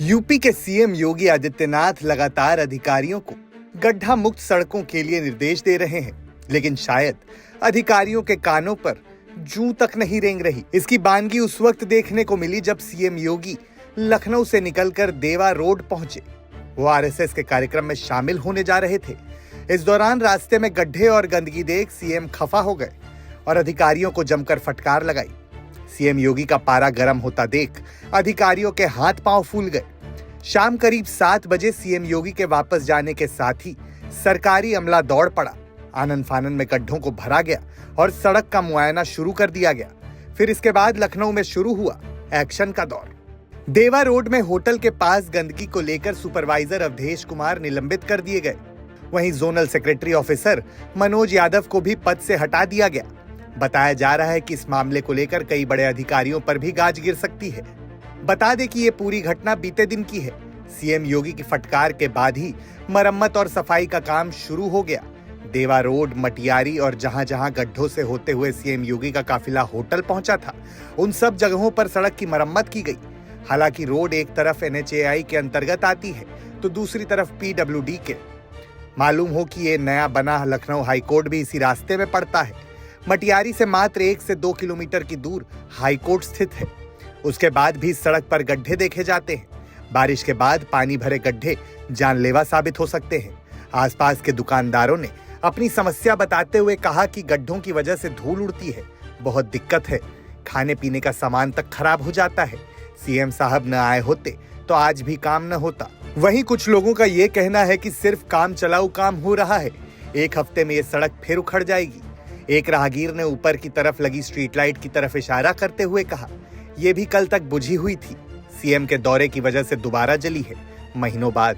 UP के CM Yogi Adityanath लगातार अधिकारियों को गड्ढा मुक्त सड़कों के लिए निर्देश दे रहे हैं, लेकिन शायद अधिकारियों के कानों पर जूं तक नहीं रेंग रही। इसकी बानगी उस वक्त देखने को मिली जब सीएम योगी लखनऊ से निकलकर देवा रोड पहुंचे। वो आरएसएस के कार्यक्रम में शामिल होने जा रहे थे। इस दौरान रास्ते में गड्ढे और गंदगी देख सीएम खफा हो गए और अधिकारियों को जमकर फटकार लगाई। सीएम योगी का पारा गर्म होता देख अधिकारियों के हाथ पांव फूल गए। शाम करीब 7 बजे सीएम योगी के वापस जाने के साथ ही सरकारी अमला दौड़ पड़ा। आनन फानन में गड्ढों को भरा गया और सड़क का मुआयना शुरू कर दिया गया। फिर इसके बाद लखनऊ में शुरू हुआ एक्शन का दौर। देवा रोड में होटल के पास गंदगी को लेकर सुपरवाइजर अवधेश कुमार निलंबित कर दिए गए। वहीं zonal secretary officer Manoj Yadav को भी पद से हटा दिया गया। बताया जा रहा है कि इस मामले को लेकर कई बड़े अधिकारियों पर भी गाज गिर सकती है। बता दें कि ये पूरी घटना बीते दिन की है। सीएम योगी की फटकार के बाद ही मरम्मत और सफाई का काम शुरू हो गया। देवा रोड, मटियारी और जहां जहां गड्ढों से होते हुए सीएम योगी का काफिला होटल पहुंचा था, उन सब जगहों पर सड़क की मरम्मत की गई। हालांकि रोड एक तरफ NHAI के अंतर्गत आती है तो दूसरी तरफ PWD के। मालूम हो कि ये नया बना लखनऊ हाईकोर्ट भी इसी रास्ते में पड़ता है। मटियारी से मात्र 1 से 2 किलोमीटर की दूर हाईकोर्ट स्थित है। उसके बाद भी सड़क पर गड्ढे देखे जाते हैं। बारिश के बाद पानी भरे गड्ढे जानलेवा साबित हो सकते हैं। आसपास के दुकानदारों ने अपनी समस्या बताते हुए कहा कि गड्ढों की वजह से धूल उड़ती है, बहुत दिक्कत है, खाने पीने का सामान तक खराब हो जाता है। सीएम साहब न आए होते तो आज भी काम न होता। वहीं कुछ लोगों का ये कहना है कि सिर्फ काम चलाऊ काम हो रहा है, 1 हफ्ते में ये सड़क फिर उखड़ जाएगी। एक राहगीर ने ऊपर की तरफ लगी स्ट्रीट लाइट की तरफ इशारा करते हुए कहा, यह भी कल तक बुझी हुई थी, सीएम के दौरे की वजह से दोबारा जली है, महीनों बाद।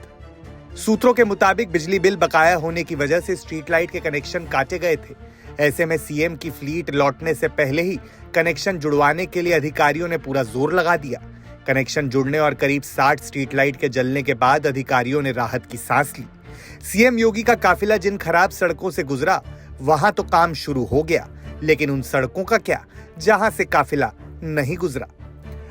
सूत्रों के मुताबिक बिजली बिल बकाया होने की वजह से स्ट्रीट लाइट के कनेक्शन काटे गए थे। ऐसे में सीएम की फ्लीट लौटने से पहले ही कनेक्शन जुड़वाने के लिए अधिकारियों ने पूरा जोर लगा दिया। कनेक्शन जुड़ने और करीब 60 स्ट्रीट लाइट के जलने के बाद अधिकारियों ने राहत की सांस ली। सीएम योगी का काफिला जिन खराब सड़कों से गुजरा वहां तो काम शुरू हो गया, लेकिन उन सड़कों का क्या जहां से काफिला नहीं गुजरा।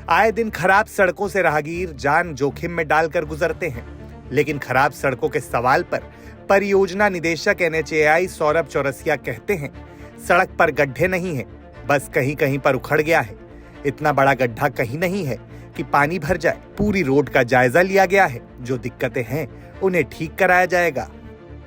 आए दिन खराब सड़कों से राहगीर जान जोखिम में डालकर गुजरते हैं, लेकिन खराब सड़कों के सवाल पर परियोजना निदेशक NHAI सौरभ चौरसिया कहते हैं, सड़क पर गड्ढे नहीं है, बस कहीं कहीं पर उखड़ गया है। इतना बड़ा गड्ढा कहीं नहीं है कि पानी भर जाए। पूरी रोड का जायजा लिया गया है, जो दिक्कतें हैं उन्हें ठीक कराया जाएगा।